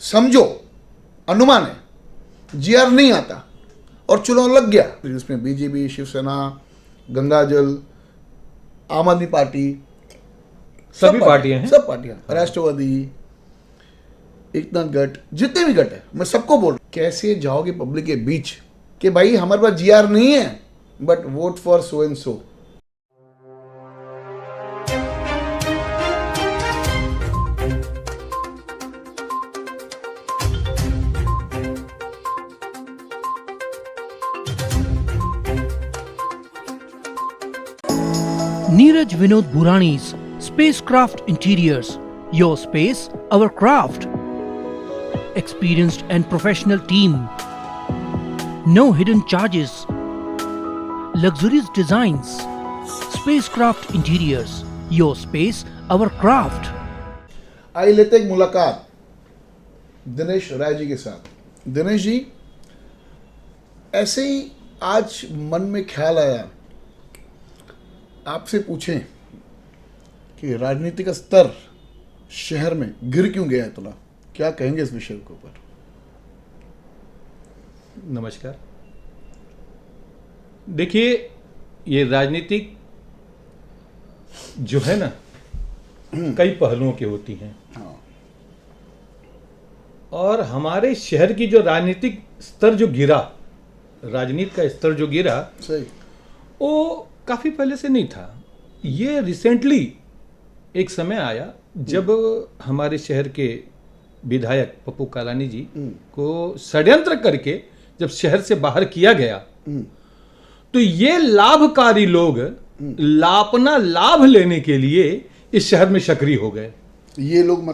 समझो, अनुमान है, जीआर नहीं आता और चुनाव लग गया, जिसमें बीजेपी, शिवसेना, गंगाजल, आम आदमी पार्टी, सभी पार्टियां हैं, सब पार्टियां, राष्ट्रवादी, एकनाथ गट, जितने भी गट है, मैं सबको बोल रहा हूं, कैसे जाओगे पब्लिक के बीच कि भाई हमारे पास जीआर नहीं है but vote for so and so. Neeraj Vinod Burani's Spacecraft Interiors. Your space, our craft. Experienced and professional team. No hidden charges. Luxurious designs. Spacecraft Interiors. Your space, our craft. आइए लेते एक मुलाकात दिनेश राय जी के साथ। दिनेश जी, ऐसे ही आज मन में ख्याल आया आपसे पूछें कि राजनीति का स्तर शहर में गिर क्यों गया है, इतना क्या कहेंगे इस विषय के ऊपर? नमस्कार। देखिए, ये राजनीतिक जो है ना कई पहलुओं की होती हैं। हाँ। और हमारे शहर की जो राजनीतिक स्तर जो गिरा, राजनीति का स्तर जो गिरा, सही, वो काफी पहले से नहीं था। ये रिसेंटली एक समय आया जब हमारे शहर के विधायक पप्पू कालानी जी को षड्यंत्र करके जब शहर से बाहर किया गया, तो ये लाभकारी लोग अपना लाभ लेने के लिए इस शहर में सक्रिय हो गए। ये लोग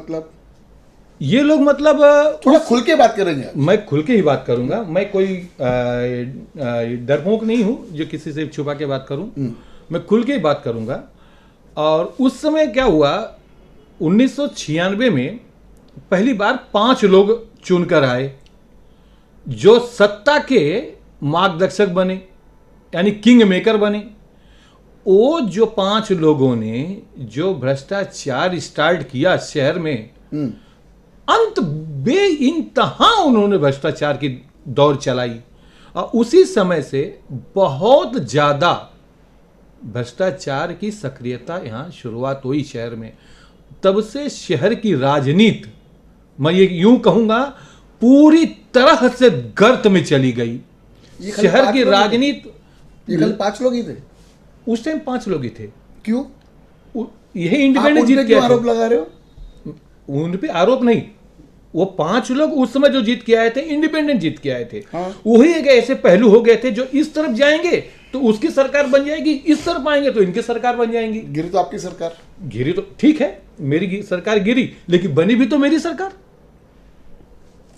मतलब थोड़ा खुल के बात करेंगे आप। मैं खुल के ही बात करूंगा, मैं कोई डरपोक नहीं हूं जो किसी से छुपा के बात करूं। मैं खुल के ही बात करूंगा। और उस समय क्या हुआ, 1996 में पहली बार 5 लोग चुनकर आए जो सत्ता के मार्गदर्शक बने, यानी किंग मेकर बने। वो जो 5 लोगों ने जो भ्रष्टाचार स्टार्ट किया शहर में, अंत बेइंतहा उन्होंने भ्रष्टाचार की दौर चलाई। और उसी समय से बहुत ज्यादा भ्रष्टाचार की सक्रियता यहाँ शुरुआत हुई शहर में। तब से शहर की राजनीति, मैं ये यूं कहूंगा, पूरी तरह से गर्त में चली गई। शहर की राजनीति, ये कल 5 लोग ही थे, उस टाइम 5 लोग ही थे। क्यों? यही इंडिपेंडेंट जीत के आरोप लगा रहे हो? उन पे आरोप नहीं, वो 5 लोग उस समय जो जीत के आए थे, इंडिपेंडेंट जीत के आए थे। हाँ। वही एक ऐसे पहलू हो गए थे जो इस तरफ जाएंगे तो उसकी सरकार बन जाएगी, इस तरफ आएंगे तो इनकी सरकार बन जाएंगी। गिरी तो आपकी सरकार, गिरी तो ठीक है, मेरी सरकार गिरी, लेकिन बनी भी तो मेरी सरकार।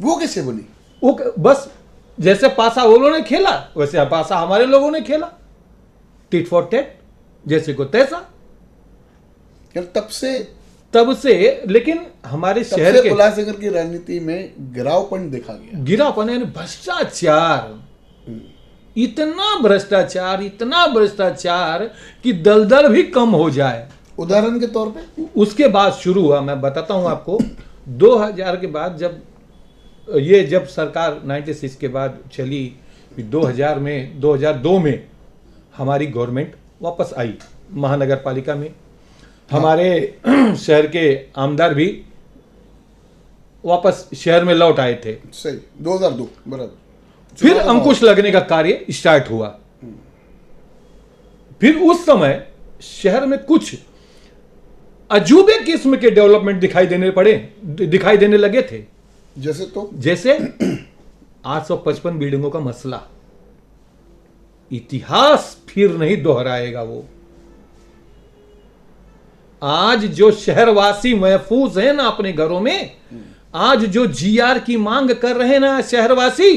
वो कैसे बनी? वो बस जैसे पासा वो लोगों ने खेला वैसे पासा हमारे लोगों ने खेला, टिट फॉर टेट, जैसे को तैसा। यार तब से लेकिन हमारे शहर के उल्लासनगर की राजनीति में गिरावपन देखा गया। गिरावपन यानी भ्रष्टाचार, इतना भ्रष्टाचार कि दलदल भी कम हो जाए। उदाहरण के तौर पे उसके बाद शुरू हुआ, मैं बताता हूं आपको। 2000 के बाद जब सरकार 96 के बाद चली, 2002 में हमारी गवर्नमेंट वापस आई महानगर पालिका में। हमारे शहर के आमदार भी वापस शहर में लौट आए थे। सही, 2002 बराबर। फिर अंकुश लगने का कार्य स्टार्ट हुआ। फिर उस समय शहर में कुछ अजूबे किस्म के डेवलपमेंट दिखाई देने लगे थे। जैसे 855 बिल्डिंगों का मसला, इतिहास फिर नहीं दोहराएगा वो। आज जो शहरवासी महफूज है ना अपने घरों में, आज जो जीआर की मांग कर रहे हैं ना शहरवासी,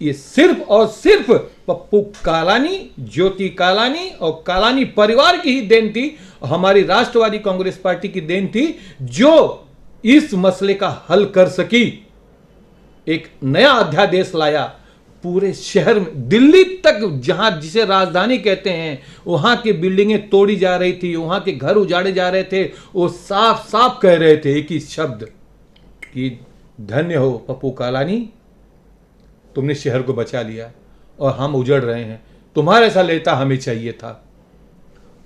ये सिर्फ और सिर्फ पप्पू कालानी, ज्योति कालानी और कालानी परिवार की ही देन थी, हमारी राष्ट्रवादी कांग्रेस पार्टी की देन थी, जो इस मसले का हल कर सकी। एक नया अध्यादेश लाया पूरे शहर में, दिल्ली तक, जहां जिसे राजधानी कहते हैं, वहां की बिल्डिंगें तोड़ी जा रही थी, वहां के घर उजाड़े जा रहे थे। वो साफ साफ कह रहे थे एक ही शब्द कि धन्य हो पप्पू कालानी, तुमने शहर को बचा लिया और हम उजड़ रहे हैं, तुम्हारे ऐसा नेता हमें चाहिए था।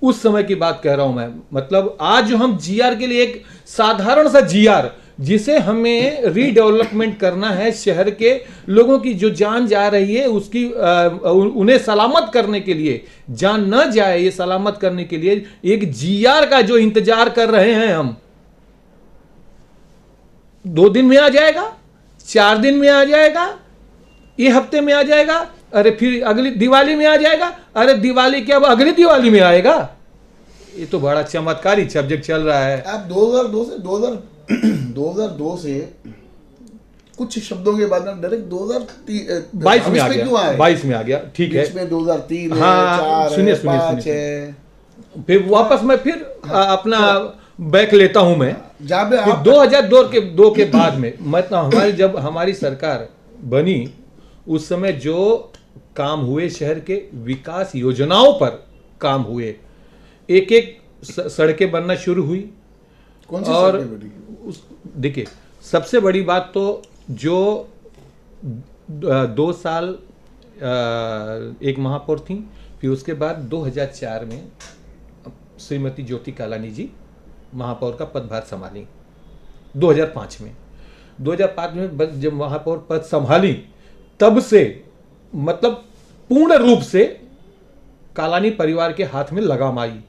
उस समय की बात कह रहा हूं मैं। मतलब आज जो हम जीआर के लिए एक साधारण सा जीआर, जिसे हमें रीडेवलपमेंट करना है, शहर के लोगों की जो जान जा रही है उसकी उन्हें सलामत करने के लिए, जान न जाए ये सलामत करने के लिए एक जीआर का जो इंतजार कर रहे हैं हम, 2 दिन में आ जाएगा, 4 दिन में आ जाएगा, ये हफ्ते में आ जाएगा, अरे फिर अगली दिवाली में आ जाएगा, अरे दिवाली क्या अब अगली दिवाली में आएगा। ये तो बड़ा चमत्कारी सब्जेक्ट चल रहा है। आप 2002 से कुछ शब्दों के बाद में डायरेक्ट 2022 में आ गया, 22 में आ गया, ठीक है। इसमें 2003 हाँ, 4 सुनिए, 5 है, फिर वापस मैं फिर अपना बैक लेता हूं मैं, जहाँ पे फिर आप 2002 के बाद में, मतलब जब हमारी सरकार बनी उस समय जो काम हुए, शहर के विकास योजनाओं पर काम हुए, एक एक सड़कें बनना शुरू हुई। कौन सी और सड़कें बनी? देखिए सबसे बड़ी बात तो जो 2 साल एक महापौर थी, फिर उसके बाद 2004 में श्रीमती ज्योति कालानी जी महापौर का पदभार संभाली। 2005 में जब महापौर पद संभाली, तब से मतलब पूर्ण रूप से कालानी परिवार के हाथ में लगाम आई।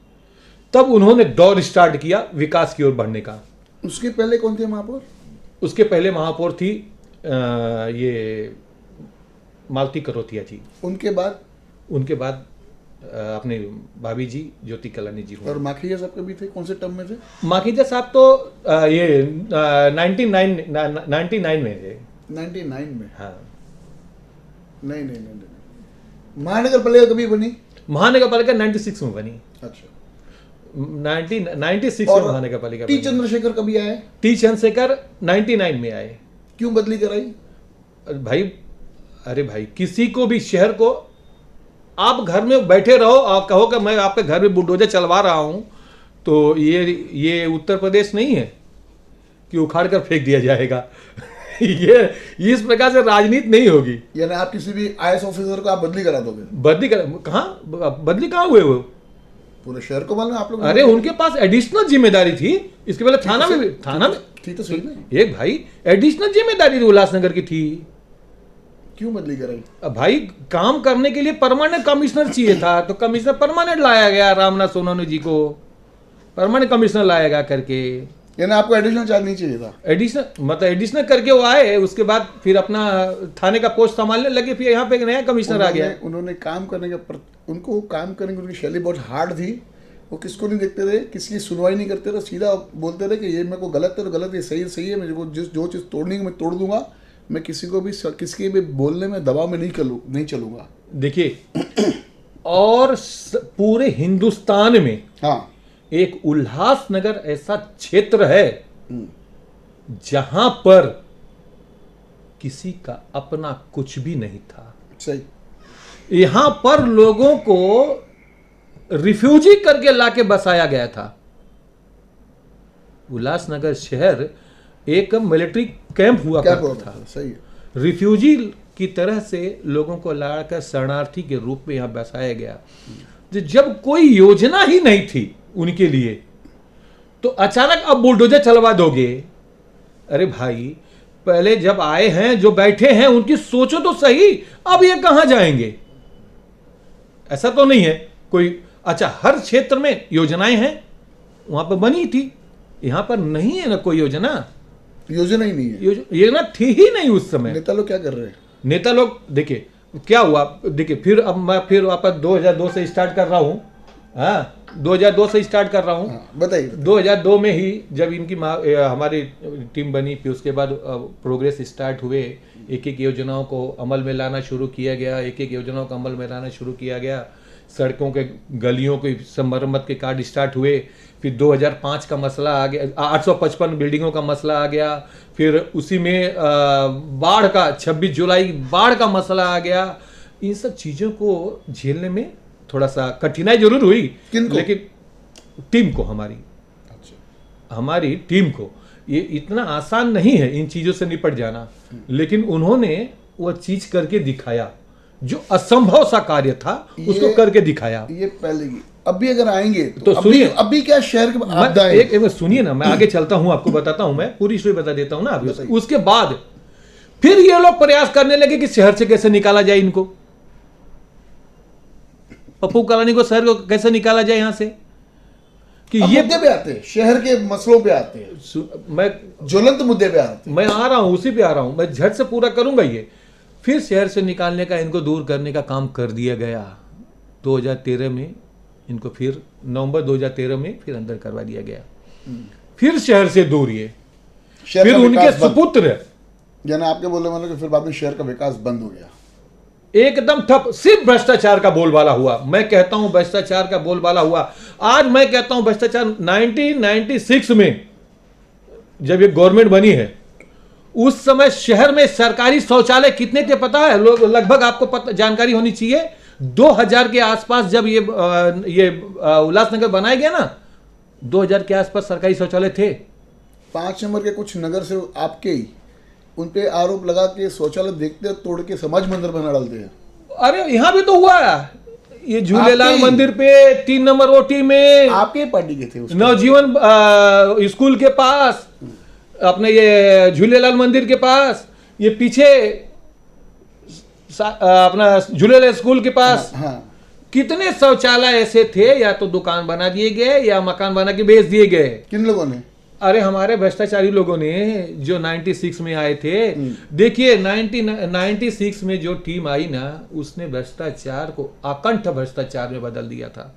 तब उन्होंने दौर स्टार्ट किया विकास की ओर बढ़ने का। उसके पहले कौन थे महापौर? उसके पहले महापौर थी ये मालती करोतिया जी। उनके बाद अपने भाभी जी ज्योति कालानी जी हुए। और माखीजा साहब कभी थे? कौन से टर्म में थे? माखीजा साहब तो ये 99 में थे। 99 में? हाँ। नहीं। महानगर पालिका कभी बनी? महानगर पालिका 96 में बनी। अच्छा। 96 में महानगर पालिका टी चंद्रशेखर कभी आए? टी चंद्रशेखर 99 में आए। क्यों बदली कराई? भाई अरे भाई, किसी को भी शहर को आप घर में बैठे रहो और कहो कि मैं आपके घर में बुलडोजर चलवा रहा हूं, तो ये उत्तर प्रदेश नहीं है कि उखाड़ कर फेंक दिया जाएगा। ये इस प्रकार से राजनीति नहीं होगी। यानी आप किसी भी आईएएस ऑफिसर को आप बदली करा दोगे? बदली कहाँ हुए वो? पूरे शहर को मालूम आप लोग? अरे उनके पास एडिशनल जिम्मेदारी थी। इसके पहले थाना में थी तो सही ना? एक भाई एडिशनल जिम्मेदारी थी, उल्लासनगर की थी। क्यों बदली कराई? अब भाई काम करने के लिए परमानेंट कमिश्नर चाहिए था, तो कमिश्नर परमानेंट लाया गया, रामनाथ सोनवणे जी को परमानेंट कमिश्नर लाया गया करके। यानी आपको एडिशनल चार्ज नहीं चाहिए था? एडिशनल करके वो आए, उसके बाद फिर अपना थाने का पोस्ट संभालने लगे, फिर यहाँ पे एक नया कमिश्नर आ गया। उन्होंने काम करने का उनको काम करने की उनकी शैली बहुत हार्ड थी। वो किसको नहीं देखते रहे, किसी की सुनवाई नहीं करते रहे, सीधा बोलते रहे कि ये मेरे को गलत है तो गलत है, सही है, मुझे जो चीज़ तोड़नी है मैं तोड़ दूंगा, मैं किसी के भी बोलने में दबाव में नहीं चलूंगा। देखिए और पूरे हिंदुस्तान में हाँ, एक उल्लासनगर ऐसा क्षेत्र है जहां पर किसी का अपना कुछ भी नहीं था। सही। यहां पर लोगों को रिफ्यूजी करके लाके बसाया गया था। उल्लासनगर शहर एक मिलिट्री कैंप हुआ करता था। सही है। रिफ्यूजी की तरह से लोगों को लाकर शरणार्थी के रूप में यहां बसाया गया। जब कोई योजना ही नहीं थी उनके लिए, तो अचानक अब बुलडोजर चलवा दोगे? अरे भाई, पहले जब आए हैं, जो बैठे हैं, उनकी सोचो तो सही, अब ये कहां जाएंगे? ऐसा तो नहीं है कोई। अच्छा, हर क्षेत्र में योजनाएं हैं, वहां पर बनी थी, यहां पर नहीं है ना कोई योजना ही नहीं है। योजना थी ही नहीं उस समय। नेता लोग क्या कर रहे हैं? नेता लोग देखिए क्या हुआ। देखिए फिर अब मैं फिर वापस 2002 से स्टार्ट कर रहा हूं। हाँ, 2002 से स्टार्ट कर रहा हूं। बताइए। 2002 में ही जब इनकी हमारी टीम बनी, फिर उसके बाद प्रोग्रेस स्टार्ट हुए, एक योजनाओं को अमल में लाना शुरू किया गया, एक योजनाओं को अमल में लाना शुरू किया गया। सड़कों के गलियों के मरम्मत के कार्ड स्टार्ट हुए। फिर 2005 का मसला आ गया, 855 बिल्डिंगों का मसला आ गया। फिर उसी में बाढ़ का 26 जुलाई बाढ़ का मसला आ गया। इन सब चीज़ों को झेलने में थोड़ा सा कठिनाई जरूर हुई, लेकिन टीम को हमारी टीम को, ये इतना आसान नहीं है इन चीजों से निपट जाना, लेकिन उन्होंने वो चीज करके दिखाया जो असंभव सा कार्य था, उसको करके दिखाया। ये पहले की, अभी अगर आएंगे तो सुनिए, अभी क्या शहर के आपदा है? एक सुनिए ना, मैं आगे चलता हूं, आपको बताता हूं, मैं पूरी स्टोरी बता देता हूं ना अभी। उसके बाद फिर ये लोग प्रयास करने लगे कि शहर से कैसे निकाला जाए इनको, पप्पू कालानी को शहर को कैसे निकाला जाए यहां से, कि अब ये मुद्दे पे आते हैं, शहर के मसलों पे आते हैं, मैं ज्वलंत मुद्दे पे आते हैं। मैं आ रहा हूं, उसी पे आ रहा हूं, मैं झट से पूरा करूंगा। ये फिर शहर से निकालने का, इनको दूर करने का काम कर दिया गया। 2013 में इनको फिर नवंबर 2013 में फिर अंदर करवा दिया गया। फिर शहर से दूर ये, शहर फिर का उनके विकास बंद। सुपुत्र, यानी आपके बोलने वाले कि फिर बाद में शहर का विकास बंद हो गया। एकदम ठप, सिर्फ भ्रष्टाचार का बोलबाला हुआ। मैं कहता हूं भ्रष्टाचार का बोलबाला हुआ। आज मैं कहता हूं भ्रष्टाचार 1996 में जब ये गवर्नमेंट बनी है, उस समय शहर में सरकारी शौचालय कितने थे पता है? लोग लगभग आपको जानकारी होनी चाहिए। 2000 के आसपास जब ये उल्लासनगर बनाया गया ना, 2000 के आसपास सरकारी शौचालय थे। 5 नंबर के कुछ नगर से आपके ही उन पे आरोप लगा के शौचालय देखते तोड़ के समाज मंदिर बना डालते हैं। अरे यहां भी तो हुआ, ये झूलेलाल आपके- मंदिर पे 3 नंबर ओटी में, आपके पार्टी के थे उसमें। नवजीवन स्कूल के पास, अपने ये झूलेलाल मंदिर के पास, ये पीछे अपना झूलेलाल स्कूल के पास हाँ, कितने शौचालय ऐसे थे, या तो दुकान बना दिए गए या मकान बना के बेच दिए गए। किन लोगों ने? अरे हमारे भ्रष्टाचारी लोगों ने, जो 96 में आए थे। देखिए 96 में जो टीम आई ना, उसने भ्रष्टाचार को अकंठ भ्रष्टाचार में बदल दिया था।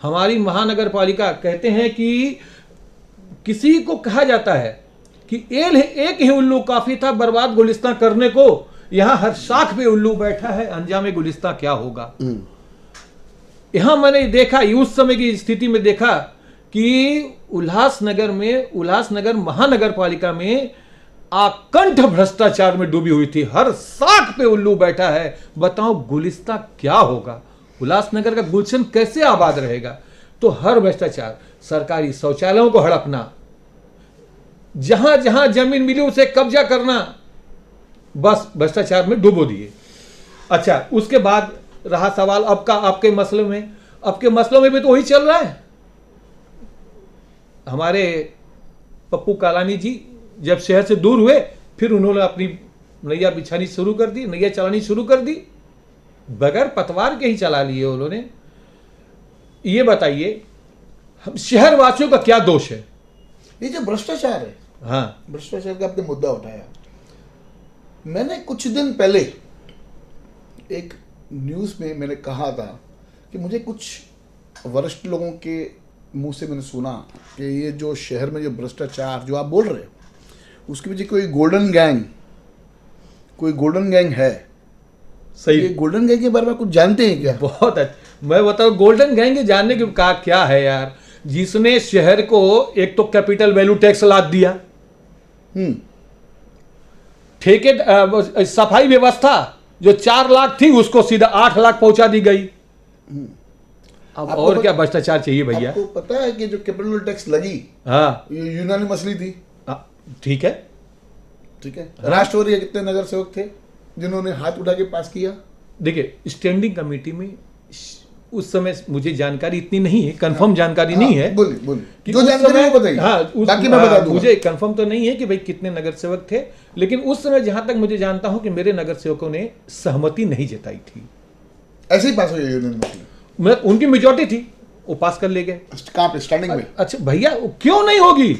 हमारी महानगर पालिका, कहते हैं कि किसी को कहा जाता है कि एक ही उल्लू काफी था बर्बाद गुलिस्तां करने को। यहां हर शाख पे उल्लू बैठा है, अंजाम गुलिस्तां क्या होगा। यहां मैंने देखा, उस समय की स्थिति में देखा कि उल्लासनगर महानगर पालिका में आकंठ भ्रष्टाचार में डूबी हुई थी। हर शाख पे उल्लू बैठा है। बताओ गुलिस्तां क्या होगा, उल्लासनगर का गुलशन कैसे आबाद रहेगा। तो हर भ्रष्टाचार, सरकारी शौचालयों को हड़पना, जहां जहां जमीन मिली उसे कब्जा करना, बस भ्रष्टाचार में डुबो दिए। अच्छा, उसके बाद रहा सवाल अब का आपके मसले में। आपके मसलों में भी तो वही चल रहा है। हमारे पप्पू कालानी जी जब शहर से दूर हुए, फिर उन्होंने अपनी नैया बिछानी शुरू कर दी, नैया चलानी शुरू कर दी, बगैर पतवार के ही चला लिए उन्होंने। ये बताइए हम शहर वासियों का क्या दोष है? ये जो भ्रष्टाचार है, हाँ, भ्रष्टाचार का आपने मुद्दा उठाया। मैंने कुछ दिन पहले एक न्यूज़ में मैंने कहा था कि मुझे कुछ वरिष्ठ लोगों के मुंह से मैंने सुना कि ये जो शहर में जो भ्रष्टाचार जो आप बोल रहे हो, उसके पीछे कोई गोल्डन गैंग है। सही। ये गोल्डन गैंग के बारे में कुछ जानते हैं क्या? बहुत अच्छा। मैं बताऊं गोल्डन गैंग के जानने की का क्या है यार, जिसने शहर को एक तो कैपिटल वैल्यू टैक्स लाद दिया, ठेके सफाई व्यवस्था जो 4 लाख थी उसको सीधा 8 लाख पहुंचा दी गई। अब और क्या भ्रष्टाचार चाहिए भैया? आपको पता है कि जो कैपिटल टैक्स लगी, हाँ, ये यूनानी मसली थी। ठीक है, ठीक है। राष्ट्रवादी के कितने नगर सेवक थे जिन्होंने हाथ उठा के पास किया? देखिए स्टैंडिंग कमेटी में उस समय मुझे जानकारी इतनी नहीं है, कंफर्म जानकारी नहीं है। बोलिए कि जो उस जानकारी समय- है वो बताइए। हाँ, बाकी मैं बता दूंगा। मुझे कंफर्म तो नहीं है कि भाई कितने नगर सेवक थे, लेकिन उस समय जहां तक मुझे जानता हूं कि मेरे नगर सेवकों ने सहमति नहीं जताई थी। ऐसे ही पास हो गई यूनियन मसली। मैं उनकी मेजोरिटी थी, वो पास कर ले गए। कहाँ पे? स्टैंडिंग में? अच्छा भैया, क्यों नहीं होगी?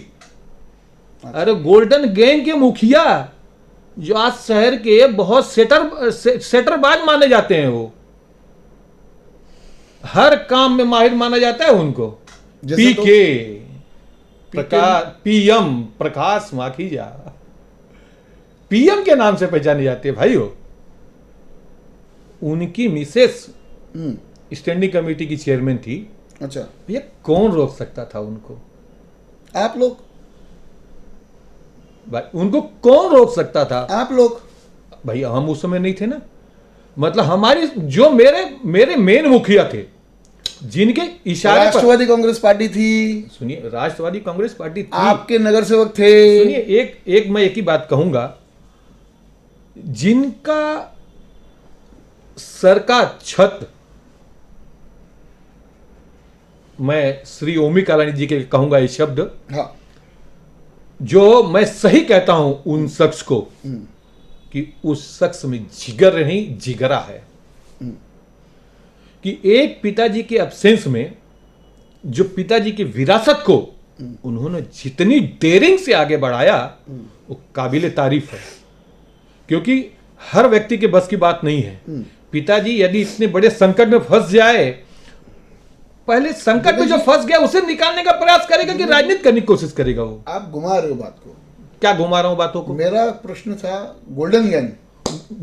अरे गोल्डन गैंग के मुखिया जो आज शहर के बहुत सेटरबाज माने जाते हैं, वो हर काम में माहिर माना जाता है उनको। जैसे तो- पीएम प्रकाश माखीजा, पीएम के नाम से पहचाने जाते हैं भाई। हो उनकी मिसेस स्टैंडिंग कमेटी की चेयरमैन थी। अच्छा, भैया कौन रोक सकता था उनको? आप लोग भाई उनको कौन रोक सकता था? आप लोग भैया हम उस समय नहीं थे ना। मतलब हमारी जो मेरे मेन मुखिया थे, जिनके इशारे पर, राष्ट्रवादी कांग्रेस पार्टी थी, सुनिए, राष्ट्रवादी कांग्रेस पार्टी थी, आपके नगर सेवक थे। सुनिए, एक मैं एक ही बात कहूंगा, जिनका सर का छत, मैं श्री ओमी कालानी जी के कहूंगा ये शब्द, हाँ, जो मैं सही कहता हूं उन शख्स को कि उस शख्स में जिगर नहीं जिगरा है, कि एक पिताजी के एब्सेंस में जो पिताजी की विरासत को उन्होंने जितनी डेयरिंग से आगे बढ़ाया वो काबिले तारीफ है, क्योंकि हर व्यक्ति के बस की बात नहीं है। पिताजी यदि इतने बड़े संकट में फंस जाए, पहले संकट में जो फंस गया उसे निकालने का प्रयास करेगा कि राजनीति करने की कोशिश करेगा वो? आप घुमा रहे हो बात को। क्या घुमा रहा हूं बातों को? मेरा प्रश्न था गोल्डन गैंग।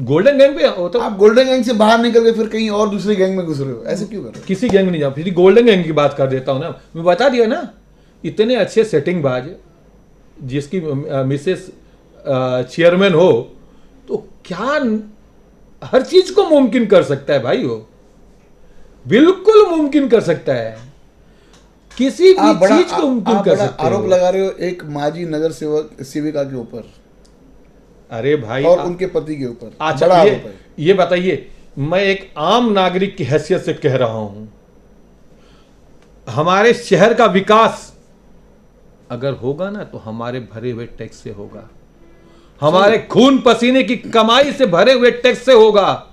गोल्डन गैंग पे हो तो आप गोल्डन गैंग से बाहर निकल के फिर कहीं और दूसरे गैंग में घुस रहे हो, ऐसे क्यों कर रहे हो? किसी गैंग में नहीं जाऊं, फिर गोल्डन गैंग की बात कर देता हूं ना। मैं बता दिया ना, इतने अच्छे सेटिंग बाज जिसकी मिसेस चेयरमैन हो तो क्या हर चीज को मुमकिन कर सकता है भाई, वो बिल्कुल मुमकिन कर सकता है, किसी भी चीज को मुमकिन कर सकता है। आरोप लगा रहे हो एक माजी नगर सेवक सेविका के ऊपर, अरे भाई, और उनके पति के ऊपर। अच्छा, बड़ा आरोप है। ये बताइए, मैं एक आम नागरिक की हैसियत से कह रहा हूं, हमारे शहर का विकास अगर होगा ना तो हमारे भरे हुए टैक्स से होगा, हमारे खून पसीने की कमाई से भरे हुए टैक्स से होगा।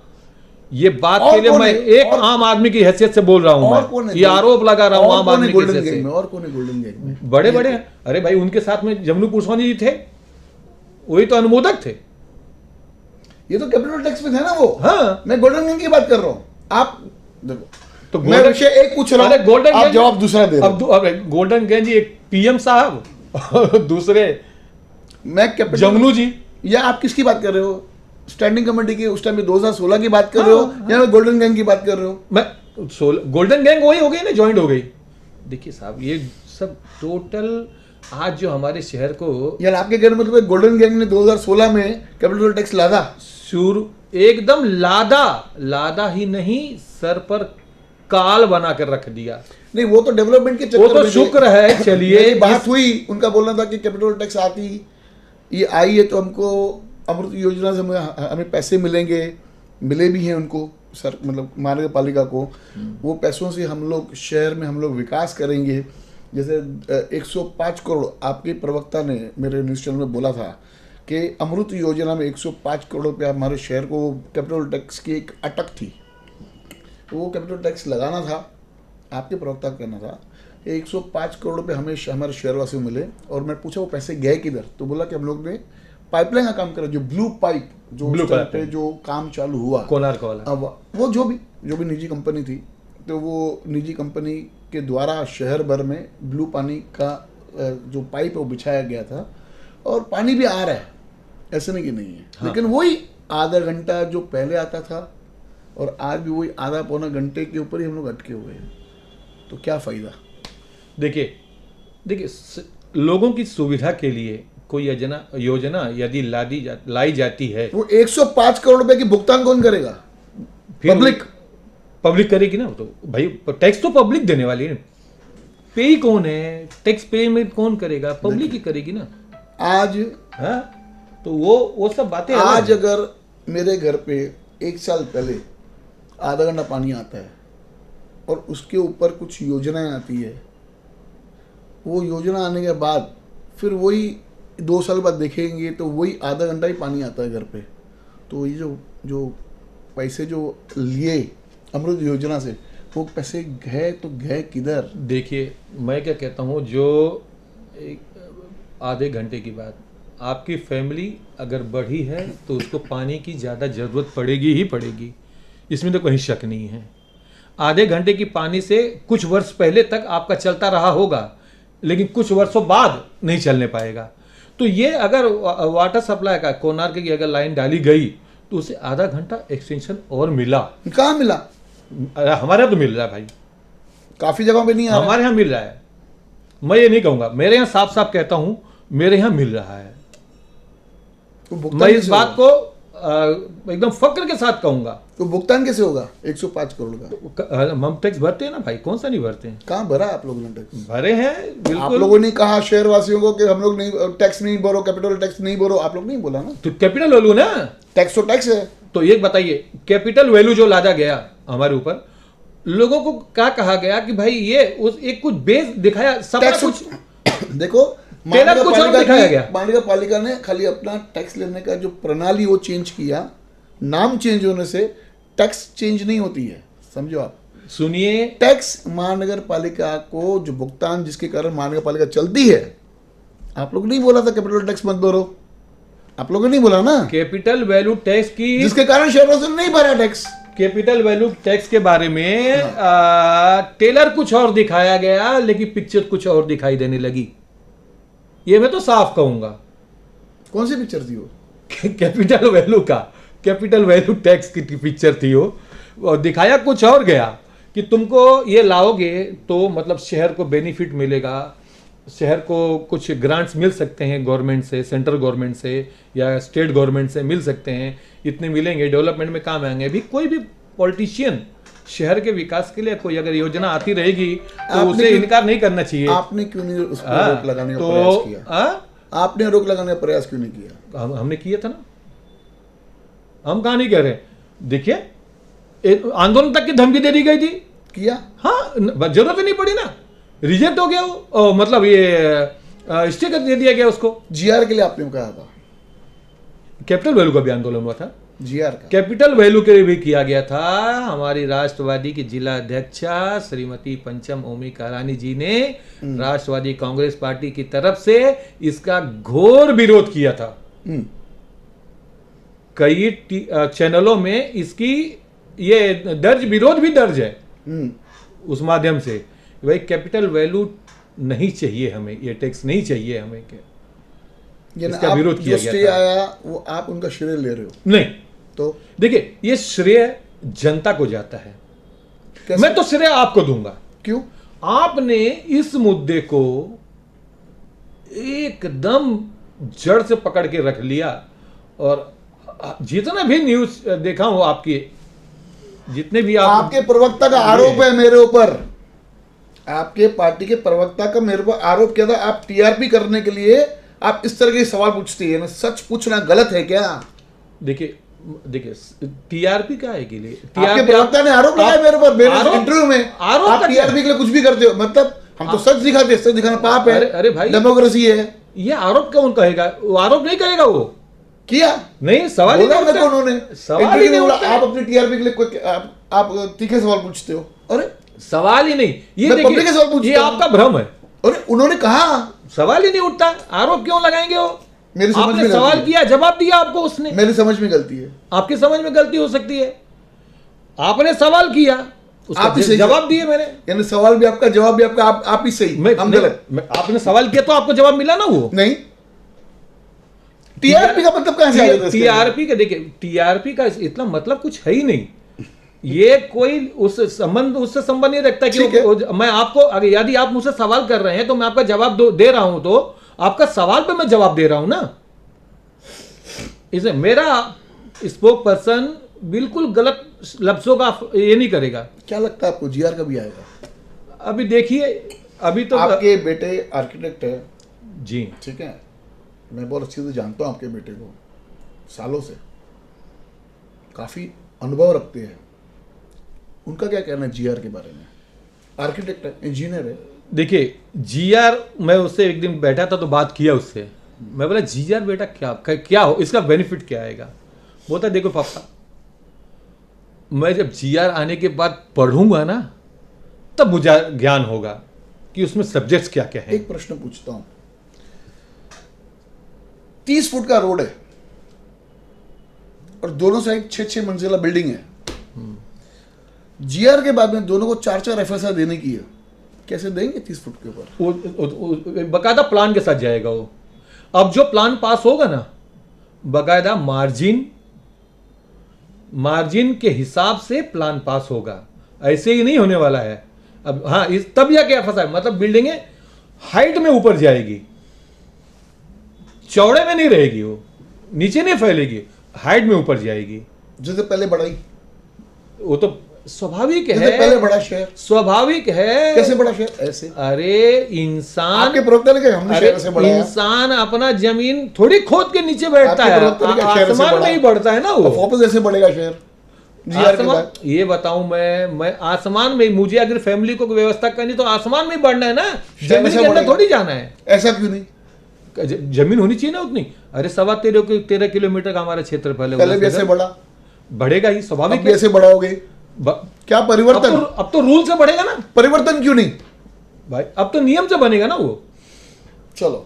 ये बात के लिए मैं एक आम आदमी की हैसियत से बोल रहा हूं, मैं ये आरोप लगा रहा हूं आम आदमी की हैसियत से। और कौन है गोल्डन गैंग में? बड़े बड़े हैं। अरे भाई, उनके साथ में जमनू पुष्पानी जी थे, वही तो अनुमोदक थे। ये तो कैपिटल टैक्स में थे ना वो। हाँ, मैं गोल्डन गैंग की बात कर रहा हूँ। आप देखो, तो मैं विषय एक पूछ रहा हूँ, गोल्डन आप जवाब दूसरा दे रहे हो। अब गोल्डन गैंग जी एक पीएम साहब और दूसरे मैं कैपिटल जमनू जी, या आप किसकी बात कर रहे हो? स्टैंडिंग कमेटी की उस टाइम में 2016 की बात कर रहे हो, या मैं गोल्डन गैंग की बात कर रहे हो? मैं गोल्डन गैंग वही हो गई ना, ज्वाइंट हो गई। देखिए साहब, ये सब टोटल आज जो हमारे शहर को, यार आपके कहने मतलब गोल्डन गैंग ने 2016 में कैपिटल टैक्स लादा, शुरू एकदम लादा ही नहीं, सर पर काल बना कर रख दिया। नहीं वो तो डेवलपमेंट के वो चक्कर तो में शुक्र है, चलिए बात हुई, उनका बोलना था कि कैपिटल टैक्स आती, ये आई है तो हमको अमृत योजना से हमें पैसे मिलेंगे, मिले भी हैं उनको, सर मतलब महानगर पालिका को। वो पैसों से हम लोग शहर में हम लोग विकास करेंगे। जैसे 105 करोड़ आपके प्रवक्ता ने मेरे न्यूज़ चैनल में बोला था कि अमृत योजना में 105 करोड़ रुपया हमारे शहर को कैपिटल टैक्स की एक अटक थी, वो कैपिटल टैक्स लगाना था। आपके प्रवक्ता का कहना था 105 करोड़ रुपये हमें हमारे शहरवासियों मिले, और मैं पूछा वो पैसे गए किधर, तो बोला कि हम लोग ने पाइपलाइन का काम करा, जो ब्लू पाइप पे जो काम चालू हुआ कोणार्क वाला, वो जो भी निजी कंपनी थी, तो वो निजी कंपनी के द्वारा शहर भर में ब्लू पानी का जो पाइप है वो बिछाया गया था, और पानी भी आ रहा है, ऐसे नहीं कि नहीं है। हाँ। लेकिन वही आधा घंटा जो पहले आता था, और आज भी वही आधा पौना घंटे के ऊपर ही हम लोग अटके हुए हैं, तो क्या फ़ायदा? देखिए लोगों की सुविधा के लिए कोई योजना यदि लाई जाती है, वो 105 करोड़ रुपए की भुगतान कौन करेगा? पब्लिक करेगी ना। तो भाई टैक्स तो पब्लिक देने वाली है, पे ही कौन है, टैक्स पेमेंट कौन करेगा? पब्लिक ही करेगी ना आज। हाँ, तो वो सब बातें आज अगर मेरे घर पे 1 साल पहले आधा घंटा पानी आता है, और उसके ऊपर कुछ योजनाएं आती है, वो योजना आने के बाद फिर वही 2 साल बाद देखेंगे तो वही आधा घंटा ही पानी आता है घर पे, तो ये जो पैसे जो लिए अमृत योजना से, वो पैसे गए तो गए किधर? देखिए मैं क्या कहता हूँ, जो आधे घंटे की बात, आपकी फैमिली अगर बढ़ी है तो उसको पानी की ज़्यादा ज़रूरत पड़ेगी ही पड़ेगी, इसमें तो कहीं शक नहीं है। आधे घंटे की पानी से कुछ वर्ष पहले तक आपका चलता रहा होगा, लेकिन कुछ वर्षों बाद नहीं चलने पाएगा। तो ये अगर वाटर सप्लाई का कोणार्क की अगर लाइन डाली गई तो उसे आधा घंटा एक्सटेंशन और मिला। कहाँ मिला? हमारे यहाँ तो मिल रहा है भाई, काफी जगहों पे नहीं आ रहा। हमारे यहाँ मिल रहा है, मैं ये नहीं कहूँगा, मेरे यहाँ साफ साफ कहता हूँ मेरे यहाँ मिल रहा है। मैं इस बात को एकदम फक्र के साथ कहूंगा। तो भुगतान कैसे होगा 105 करोड़ का? हम टैक्स भरते हैं ना भाई, कौन सा नहीं भरते हैं? कहाँ भरा आप लोगों ने टैक्स? भरे हैं आप बिल्कुल। लोगों ने कहा शहरवासियों को कि हम लोग नहीं टैक्स नहीं भरो, कैपिटल टैक्स नहीं भरो, आप लोग नहीं बोला ना। तो कैपिटल वैल्यू ना, टैक्स तो टैक्स है। तो एक बताइए, कैपिटल वैल्यू जो लादा गया हमारे ऊपर, लोगों को क्या कहा गया कि भाई ये उस एक कुछ बेस दिखाया, सब टैक्स कुछ देखो, टेलर कुछ और दिखाया गया। महानगर पालिका ने खाली अपना टैक्स लेने का जो प्रणाली वो चेंज किया, नाम चेंज होने से टैक्स चेंज नहीं होती है, समझो आप। सुनिए, टैक्स महानगर पालिका को जो भुगतान जिसके कारण महानगर पालिका चलती है, आप लोग नहीं बोला था कैपिटल टैक्स मत भरो, आप लोगों ने नहीं बोला ना, कैपिटल वैल्यू टैक्स की, जिसके कारण शहरवासियों ने नहीं भरा टैक्स। कैपिटल वैल्यू टैक्स के बारे में टेलर कुछ और दिखाया गया, लेकिन पिक्चर कुछ और दिखाई देने लगी। ये मैं तो साफ कहूंगा। कौन सी पिक्चर थी वो? कैपिटल वैल्यू का, कैपिटल वैल्यू टैक्स की पिक्चर थी वो, और दिखाया कुछ और गया कि तुमको ये लाओगे तो मतलब शहर को बेनिफिट मिलेगा, शहर को कुछ ग्रांट्स मिल सकते हैं गवर्नमेंट से, सेंट्रल गवर्नमेंट से या स्टेट गवर्नमेंट से मिल सकते हैं, इतने मिलेंगे, डेवलपमेंट में काम आएंगे। अभी कोई भी पॉलिटिशियन शहर के विकास के लिए कोई अगर योजना आती रहेगी तो उसे इनकार नहीं करना चाहिए। आपने क्यों नहीं उस पर रोक लगाने का प्रयास किया? आपने रोक लगाने का प्रयास क्यों नहीं किया? हमने किया था ना, हम कहाँ नहीं कह रहे। देखिए, आंदोलन तक की धमकी दे दी गई थी, किया। हाँ, जरूरत ही नहीं पड़ी ना, रिजेक्ट हो गया वो, मतलब ये स्टिकर दे दिया गया उसको। जीआर के लिए आपने कहा था, कैपिटल वैल्यू का भी आंदोलन हुआ था, जीआर का कैपिटल वैल्यू के लिए भी किया गया था। हमारी राष्ट्रवादी की जिला अध्यक्षा श्रीमती पंचम ओमिका रानी जी ने राष्ट्रवादी कांग्रेस पार्टी की तरफ से इसका घोर विरोध किया था। कई चैनलों में इसकी ये दर्ज, विरोध भी दर्ज है उस माध्यम से, भाई कैपिटल वैल्यू नहीं चाहिए हमें, ये टैक्स नहीं चाहिए हमें, इसका विरोध किया गया था। आया वो आप उनका श्रेय ले रहे हो? नहीं, तो देखिए, ये श्रेय जनता को जाता है। कैसे? मैं तो श्रेय आपको दूंगा। क्यों? आपने इस मुद्दे को एकदम जड़ से पकड़ के रख लिया, और जितना भी न्यूज देखा हूं आपकी, जितने भी आपके प्रवक्ता का आरोप है मेरे ऊपर, आपके पार्टी के प्रवक्ता का मेरे पर आरोप किया था, आप टीआरपी करने के लिए आप इस तरह के सवाल पूछते हैं ना, सच पूछना गलत है क्या? देखिए टीआरपी का है के लिए, आपके प्रवक्ता ने आरोप लगाया मेरे पर, मेरे इंटरव्यू में। आप टीआरपी के लिए कुछ भी करते हो, मतलब हम तो सच दिखाते हैं, सच दिखाना पाप है। अरे भाई, डेमोक्रेसी है। ये आरोप कौन कहेगा? वो आरोप नहीं कहेगा, वो किया नहीं, सवाल ही नहीं उठता। उन्होंने सवाल ही नहीं उठता। आप अपनी टीआरपी के लिए कोई आप तीखे सवाल पूछते हो? अरे सवाल ही नहीं, ये पब्लिक के सवाल देखिए, पूछता ये आपका भ्रम है। अरे उन्होंने कहा, सवाल ही नहीं उठता, आरोप क्यों लगाएंगे वो? मेरी समझ आपने में सवाल किया, जवाब दिया आपको उसने। मेरी समझ में गलती है, आपकी समझ में गलती हो सकती है। आपने सवाल किया, आप ही सही जवाब दिए मैंने, यानी सवाल भी आपका, जवाब भी आपका, आप ही सही, हम गलत। आपने सवाल किया तो आपको जवाब मिला ना, वो नहीं। टीआरपी का मतलब कहां से आ गया? टीआरपी का देखिए, टीआरपी का इतना मतलब कुछ है ही नहीं। ये कोई उससे संबंध नहीं रखता कि मैं आपको, अगर यदि आप मुझसे सवाल कर रहे हैं तो मैं आपका जवाब दे रहा हूं, तो आपका सवाल पे मैं जवाब दे रहा हूं ना। इसे मेरा स्पोक पर्सन बिल्कुल गलत लफ्जों का ये नहीं करेगा। क्या लगता है आपको जीआर कभी आएगा? अभी देखिए, अभी तो आपके बेटे आर्किटेक्ट है जी, ठीक है, मैं बहुत अच्छे से जानता हूं आपके बेटे को, सालों से काफी अनुभव रखते हैं। उनका क्या कहना है जीआर के बारे में? आर्किटेक्ट है, इंजीनियर है। देखिए जीआर, मैं उससे एक दिन बैठा था तो बात किया उससे, मैं बोला जीआर बेटा क्या हो, इसका बेनिफिट क्या आएगा? बोलता देखो पापा, मैं जब जीआर आने के बाद पढ़ूंगा ना, तब मुझे ज्ञान होगा कि उसमें सब्जेक्ट्स क्या क्या है। एक प्रश्न पूछता हूं, 30 फुट का रोड है और दोनों साइड 6-6 मंजिला बिल्डिंग है, जीआर के बाद में दोनों को 4-4 एफएसआर देने की है, कैसे देंगे 30 फुट के ऊपर? बकायदा प्लान के साथ जाएगा वो। अब जो प्लान पास होगा ना, बकायदा मार्जिन के हिसाब से प्लान पास होगा, ऐसे ही नहीं होने वाला है। अब हाँ, तब यह क्या फंसा है, मतलब बिल्डिंगें हाइट में ऊपर जाएगी, चौड़े में नहीं रहेगी, वो नीचे नहीं फैलेगी, हाइट में ऊपर जाएगी। जैसे पहले बढ़ाई, वो तो स्वाभाविक जैसे है, पहले बड़ा शहर, स्वाभाविक है। कैसे बड़ा शहर? ऐसे अरे इंसान, आपके प्रवक्ता ने कहा हमने अरे शहर से बढ़ाया। इंसान अपना जमीन थोड़ी खोद के नीचे बैठता आपके है, प्रवक्ता ने कहा शहर से आसमान में बढ़ा। ही बढ़ता है ना वो। वापस ऐसे बढ़ेगा शहर जीआर के आसमान, बाद। ये बताऊं मैं आसमान में, मुझे अगर फैमिली को व्यवस्था करनी तो आसमान में ही बढ़ना है ना, जमीन ऐसा के अंदर बढ़ेगा। थोड़ी जाना है। ऐसा क्यों नहीं? जमीन होनी चाहिए ना उतनी। अरे 13.25 किलोमीटर का हमारा क्षेत्रफल है, पहले भी ऐसे बढ़ा, बढ़ेगा ही, स्वाभाविक अब भी है। ऐसे बढ़ाओगे? क्या परिवर्तन? अब तो रूल से बढ़ेगा ना परिवर्तन क्यों नहीं भाई, अब तो नियम से बनेगा ना वो, चलो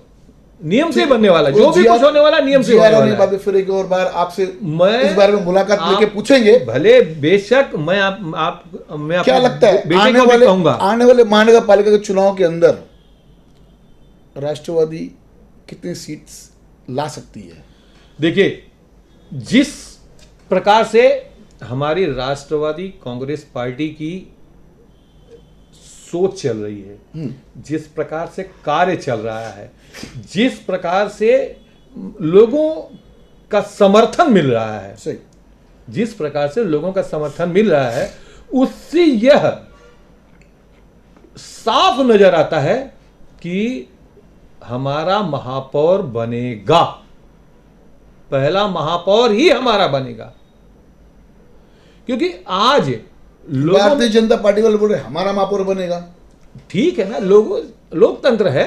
नियम से बनने वाला, जो भी कुछ होने वाला नियम से होने जीआर वाला होने है। बाद फिर एक और बार आपसे मैं इस बारे में मुलाकात लेके आप- पूछेंगे। भले बेशक मैं मैं क्या अपने लगता है बेटे आने को भी वाले कहूंगा, आने वाले महानगर पालिका के चुनाव के अंदर राष्ट्रवादी कितनी सीट्स ला सकती है? देखिए जिस प्रकार से हमारी राष्ट्रवादी कांग्रेस पार्टी की सोच चल रही है, जिस प्रकार से कार्य चल रहा है, जिस प्रकार से लोगों का समर्थन मिल रहा है, सही। जिस प्रकार से लोगों का समर्थन मिल रहा है, उससे यह साफ नजर आता है कि हमारा महापौर बनेगा, पहला महापौर ही हमारा बनेगा। क्योंकि आज लोगों भारतीय जनता पार्टी वाले बोल रहे हमारा महापौर बनेगा। ठीक है ना, लोकतंत्र है।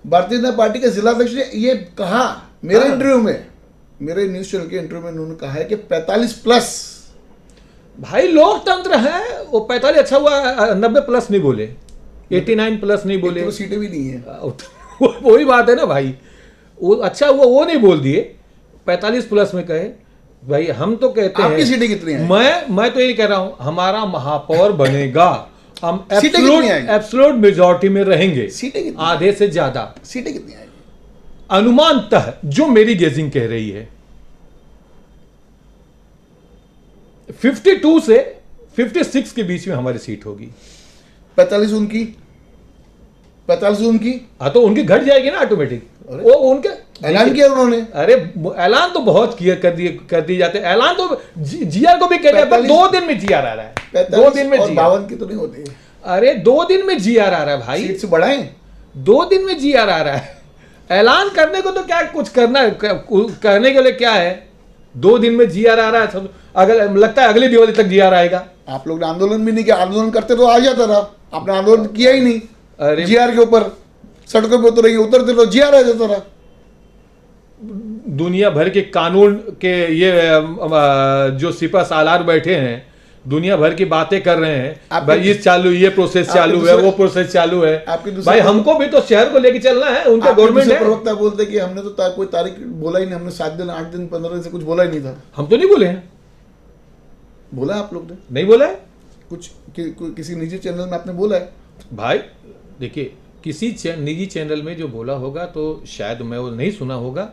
भारतीय जनता पार्टी के जिलाध्यक्ष ने ये कहा मेरे इंटरव्यू में, मेरे न्यूज चैनल के इंटरव्यू में उन्होंने कहा है कि 45 प्लस। भाई लोकतंत्र है, वो 45 अच्छा हुआ 90 प्लस नहीं बोले, 89 प्लस नहीं बोले, तो सीटें भी नहीं है। वही बात है ना भाई, वो अच्छा हुआ वो नहीं बोल दिए, 45 प्लस में कहे। भाई हम तो कहते हैं, आपकी सीटें कितनी हैं? मैं तो यही कह रहा हूं, हमारा महापौर बनेगा, हम सीटें कितनी आएंगी? एब्सोल्यूट मेजॉरिटी में रहेंगे, सीटें कितनी? आधे से ज्यादा। सीटें कितनी आएगी? अनुमानतः जो मेरी गेजिंग कह रही है 52 से 56 के बीच में हमारी सीट होगी। 45 उनकी, 45 उनकी। हाँ तो उनकी घट जाएगी ना ऑटोमेटिक, वो उनके ऐलान किया उन्होंने। अरे ऐलान तो बहुत किया कर दिए जाते हैं, ऐलान तो जीआर को भी कह रहे हैं, पर 2 दिन में जीआर आ रहा है, 2 दिन में जीआर। 52 की तो नहीं होती। अरे 2 दिन में जीआर आ रहा है भाई, सीट से बढ़ाएं। 2 दिन में जीआर आ रहा है। ऐलान करने को तो क्या कुछ करना है, करने के लिए क्या है, 2 दिन में जीआर आ रहा है, अगर लगता है अगली दिवाली तक जीआर आएगा। आप लोग ने आंदोलन भी नहीं किया, आंदोलन करते तो आ जाता था, आपने आंदोलन किया ही नहीं। अरे जीआर के ऊपर सड़कों पे उतरते तो जीआर आ जाता था। दुनिया भर के कानून के ये जो सिपा सालार बैठे हैं, दुनिया भर की बातें कर रहे हैं, भाई ये चालू, ये प्रोसेस चालू है, वो प्रोसेस चालू है। भाई हमको भी तो शहर को लेके चलना है, उनका गवर्नमेंट है। प्रवक्ता बोलते कि हमने तो कोई तारीख बोला ही नहीं, हमने 7 दिन 8 दिन 15 दिन से कुछ बोला ही नहीं था। हम तो नहीं बोले हैं। बोला आप लोग ने? नहीं बोला है कुछ किसी निजी चैनल में आपने बोला है? भाई देखिए, किसी निजी चैनल में जो बोला होगा तो शायद मैं वो नहीं सुना होगा,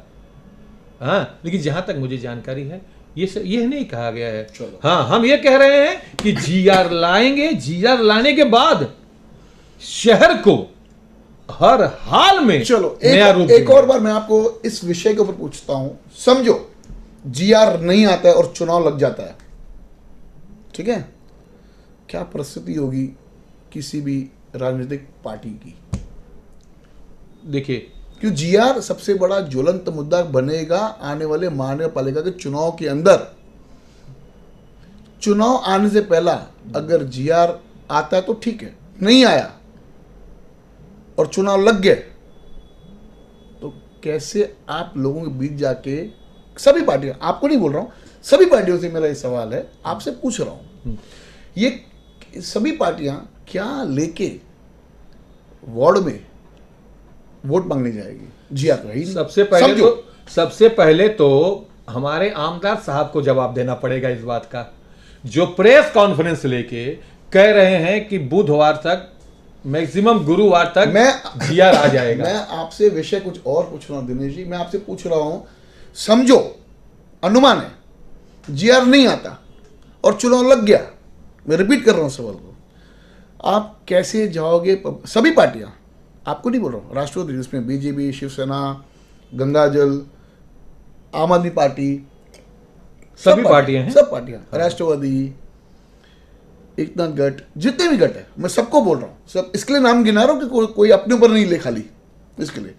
हाँ, लेकिन जहां तक मुझे जानकारी है ये नहीं कहा गया है। हाँ, हम ये कह रहे हैं कि जीआर लाएंगे, जीआर लाने के बाद शहर को हर हाल में चलो नया रूप एक और बार मैं आपको इस विषय के ऊपर पूछता हूं। समझो जीआर नहीं आता है और चुनाव लग जाता है, ठीक है, क्या परिस्थिति होगी किसी भी राजनीतिक पार्टी की? देखिए, क्यों जीआर सबसे बड़ा ज्वलंत मुद्दा बनेगा आने वाले महानगर पालिका के चुनाव के अंदर। चुनाव आने से पहला अगर जीआर आता है तो ठीक है, नहीं आया और चुनाव लग गए तो कैसे आप लोगों के बीच जाके, सभी पार्टियां, आपको नहीं बोल रहा हूं, सभी पार्टियों से मेरा ये सवाल है, आपसे पूछ रहा हूं, ये सभी पार्टियां क्या लेके वार्ड में वोट मांगने जाएगी? जीआर रही नहीं। सबसे पहले तो हमारे आमदार साहब को जवाब देना पड़ेगा इस बात का, जो प्रेस कॉन्फ्रेंस लेके कह रहे हैं कि बुधवार तक, मैक्सिमम गुरुवार तक जीआर आ जाएगा। मैं आपसे विषय कुछ और पूछ रहा हूं दिनेश जी, मैं आपसे पूछ रहा हूं, समझो अनुमान है जीआर नहीं आता और चुनाव लग गया, मैं रिपीट कर रहा हूं सवाल को, आप कैसे जाओगे? सभी पार्टियां, आपको नहीं बोल रहा हूं, राष्ट्रवादी जिसमें बीजेपी, शिवसेना, गंगा जल, आम आदमी पार्टी, सभी पार्टियां हैं। सब पार्टियां, राष्ट्रवादी, एकनाथ गट, जितने भी गट है, मैं सबको बोल रहा हूँ, सब इसके लिए नाम गिना रहा हूँ कि कोई अपने ऊपर नहीं ले खाली। इसके लिए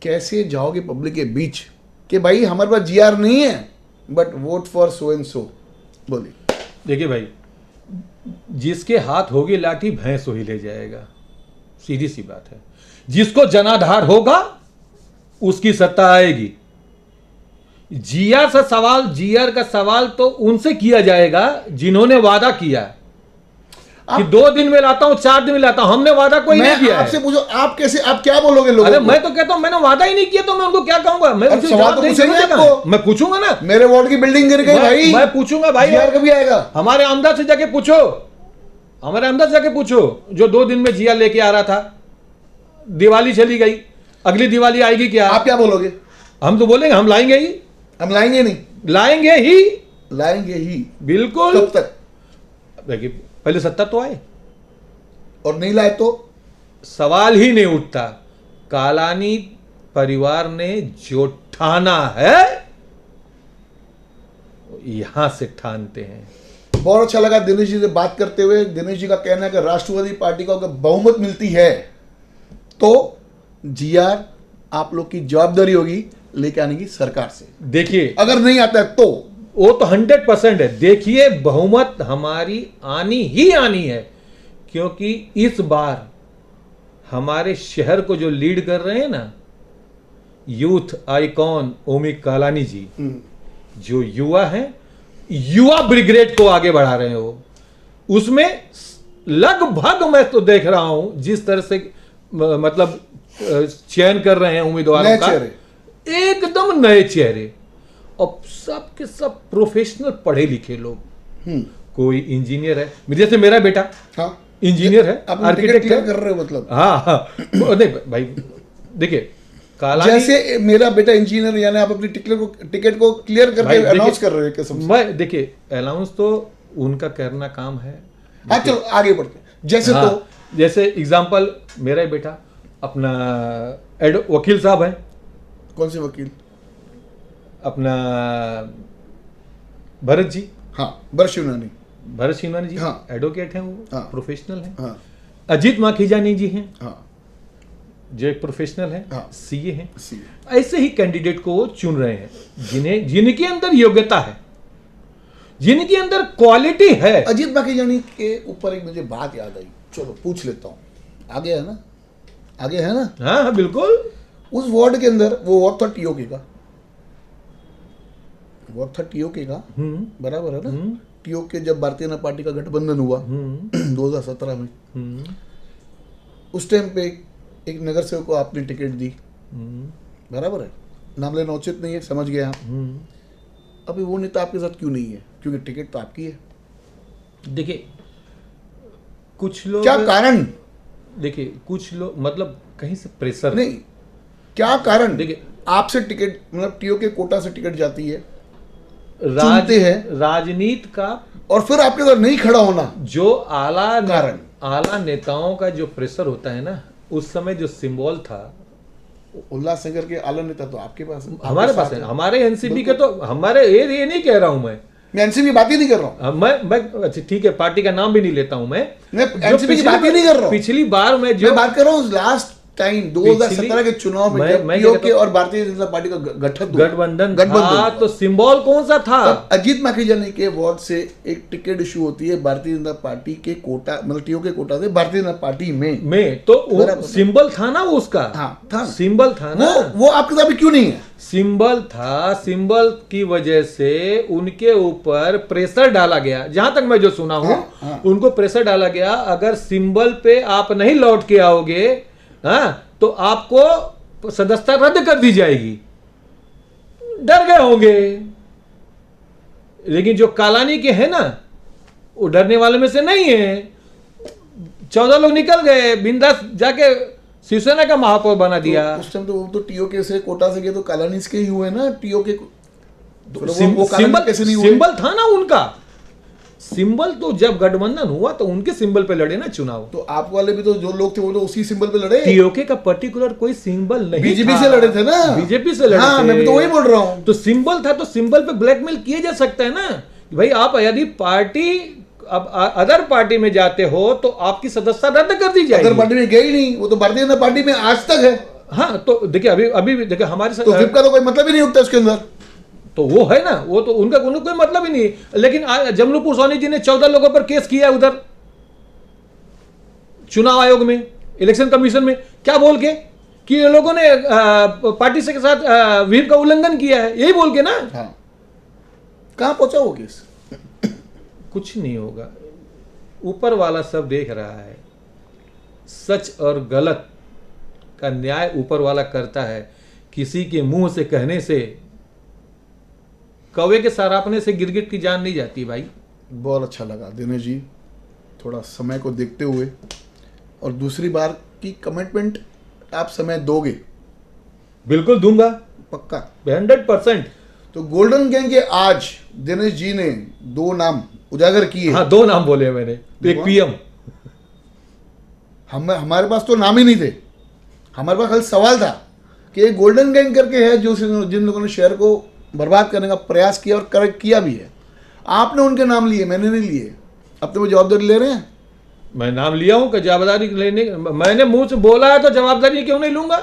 कैसे जाओगे पब्लिक के बीच कि भाई हमारे पास जीआर नहीं है but vote for so and so. बोलिए। देखिए भाई, जिसके हाथ होगी लाठी भैंस वही ले जाएगा, सीधी सी बात है। जिसको जनाधार होगा उसकी सत्ता आएगी। जीआर से सवाल, जीआर का सवाल तो उनसे किया जाएगा जिन्होंने वादा किया कि 2 दिन में लाता हूं, 4 दिन में लाता हूं। हमने वादा कोई नहीं किया है। आपसे पूछो, आप कैसे, आप क्या बोलोगे लोगों अरे को? मैं तो कहता हूं मैंने वादा ही नहीं किया तो मैं उनको क्या कहूंगा? मैं उनसे सवाल जवाब तो देने पूछेंगे की जरूरत आपको। है। मैं पूछूंगा ना, मेरे वार्ड की बिल्डिंग गिर गई भाई, मैं पूछूंगा भाई। जीआर कभी आएगा? हमारे आमदा से जाके पूछो, हमारे आमदा से जाके पूछो जो 2 दिन में जीआर लेके आ रहा था। दिवाली चली गई, अगली दिवाली आएगी क्या? आप क्या बोलोगे? हम तो बोलेंगे हम लाएंगे ही, हम लाएंगे नहीं, लाएंगे ही, लाएंगे ही। बिल्कुल। कब तक? देखिए पहले सत्ता तो आए, और नहीं लाए तो सवाल ही नहीं उठता। कालानी परिवार ने जो ठाना है यहां से ठानते हैं। बहुत अच्छा लगा दिनेश जी से बात करते हुए। दिनेश जी का कहना है कि राष्ट्रवादी पार्टी को अगर बहुमत मिलती है तो जीआर आप लोग की जवाबदारी होगी लेके आने की सरकार से। देखिए अगर नहीं आता है तो वो तो 100% है। देखिए बहुमत हमारी आनी ही आनी है, क्योंकि इस बार हमारे शहर को जो लीड कर रहे हैं ना, यूथ आइकॉन ओमी कालानी जी, जो युवा हैं, युवा ब्रिगेड को आगे बढ़ा रहे हो, उसमें लगभग मैं तो देख रहा हूं जिस तरह से मतलब चयन कर रहे हैं उम्मीदवारों का, एकदम नए चेहरे और सब के सब प्रोफेशनल पढ़े लिखे लोग। कोई इंजीनियर है, जैसे मेरा बेटा हाँ इंजीनियर है, आर्किटेक्ट कर रहे हो मतलब। हाँ नहीं भाई, देखिए कालानी, जैसे मेरा बेटा इंजीनियर, यानी आप अपनी टिकट को क्लियर करके अनाउंस कर रहे हो कसम से। मैं देखिए अनाउंस तो उनका करना काम है। हाँ चलो आगे बढ़ते हैं। जैसे हाँ, तो जैसे एग्जांपल मेरा बेटा अपना वकील साहब है, कौन से वकील? अपना भरत जी, हाँ भरत शिवनानी, भरत शिवनानी जी, हाँ, एडवोकेट हैं, वो हाँ, प्रोफेशनल हैं। हाँ, अजीत माखीजानी जी हैं, हाँ, जो एक प्रोफेशनल है, हाँ, सीए हैं। सीए। ऐसे ही कैंडिडेट को वो चुन रहे हैं जिन्हें, जिनके अंदर योग्यता है, जिनके अंदर क्वालिटी है। अजीत माखीजानी के ऊपर एक मुझे बात याद आई, चलो पूछ लेता हूँ। आगे है ना, आगे है ना? हाँ हाँ बिल्कुल। उस वार्ड के अंदर, वो वार्ड था टीओके का, वार्ड था टीओके का, बराबर है ना? टीओके जब भारतीय जनता पार्टी का गठबंधन हुआ 2017 में, उस टाइम पे एक नगर सेवक को आपने टिकट दी, बराबर है? नाम लेना उचित नहीं है, समझ गए आप। अभी वो नेता आपके साथ क्यों नहीं है? क्योंकि टिकट तो आपकी है। देखिए कुछ लोग, क्या कारण? देखिए कुछ लोग मतलब कहीं से प्रेशर नहीं, क्या कारण? देखिए आपसे टिकट, मतलब टीओके कोटा से टिकट जाती है, चुनते हैं, राजनीति का, और फिर आपके साथ नहीं खड़ा होना, जो कारण, आला नेताओं का जो प्रेशर होता है ना, उस समय जो सिंबल था, उल्लासनगर के आला नेता तो आपके पास है, हमारे पास है, हमारे एनसीपी के तो, हमारे ये नहीं कह रहा हूं मैं एनसीपी बात ही नहीं कर रहा हूं। मैं अच्छा ठीक है, पार्टी का नाम भी नहीं लेता हूं मैं एनसीपी की बात ही नहीं कर रहा हूं। पिछली बार मैं जो बात कर रहा हूं लास्ट टाइम 2017 के चुनाव में जब टीओके और भारतीय जनता पार्टी का गठबंधन था, तो सिंबल कौन सा था? अजीत माखीजानी के वार्ड से एक टिकट इशू होती है भारतीय जनता पार्टी के कोटा, मतलब टीओके कोटा से भारतीय जनता पार्टी में तो सिंबल था ना उसका। हाँ था, सिंबल था ना। वो आपके साथ क्यों नहीं है? सिंबल था, सिंबल की वजह से उनके ऊपर प्रेशर डाला गया, जहां तक मैं जो सुना हूं। उनको प्रेशर डाला गया, अगर सिंबल पे आप नहीं लौट के आओगे तो आपको सदस्यता रद्द कर दी जाएगी। डर गए होंगे, लेकिन जो कालानी के हैं ना, वो डरने वाले में से नहीं है। 14 लोग निकल गए, बिंदास जाके शिवसेना का महापौर बना दिया। तो उस टाइम तो वो तो टीओके से कोटा से गए, तो कालानीस के ही हुए ना टीओके। सिंबल था ना उनका, सिंबल तो जब गठबंधन हुआ तो उनके सिंबल पे लड़े ना चुनाव। तो आप वाले भी तो जो लोग थे वो तो उसी सिंबल पे लड़े, टीओके का पर्टिकुलर कोई सिंबल नहीं बीजेपी था। से लड़े थे ना, बीजेपी से लड़े हाँ, थे। मैं भी तो वही बोल रहा हूँ। तो सिंबल था तो सिंबल पे ब्लैकमेल किए जा सकता है ना कि भाई आप यदि पार्टी अब अदर पार्टी में जाते हो तो आपकी सदस्यता रद्द कर दी अदर जाएगी। पार्टी में गई नहीं, वो तो भारतीय जनता पार्टी में आज तक है। हाँ तो देखिए अभी अभी भी देखिए हमारे तो विप का तो कोई मतलब ही नहीं उठता उसके अंदर। तो वो है ना, वो तो उनका कोई मतलब ही नहीं। लेकिन जमलूपुर सोनी जी ने 14 लोगों पर केस किया उधर चुनाव आयोग में, इलेक्शन कमीशन में, क्या बोल के कि ये लोगों ने पार्टी से के साथ व्हीप का उल्लंघन किया है, यही बोल के ना। हाँ, कहाँ पहुंचा वो केस? कुछ नहीं होगा, ऊपर वाला सब देख रहा है। सच और गलत का न्याय ऊपर वाला करता है। किसी के मुंह से कहने से, कौवे के सरापने से गिरगिट की जान नहीं जाती भाई। बहुत अच्छा लगा दिनेश जी, थोड़ा समय को देखते हुए, और दूसरी बार की कमिटमेंट आप समय दोगे? बिल्कुल दूंगा, पक्का 100%। तो गोल्डन गैंग के आज दिनेश जी ने 2 नाम उजागर किए। हाँ 2 नाम बोले मैंने, तो एक पीएम। हमारे पास तो नाम ही नहीं थे, हमारे पास खाली सवाल था कि एक गोल्डन गैंग करके है जो जिन लोगों ने शहर को बर्बाद करने का प्रयास किया और करेक्ट किया भी है। आपने उनके नाम लिए, मैंने नहीं लिए। अब तो वो जवाबदारी ले रहे हैं। मैं नाम लिया हूं कि जवाबदारी लेने, मैंने मुंह से बोला है तो जवाबदारी क्यों नहीं लूंगा।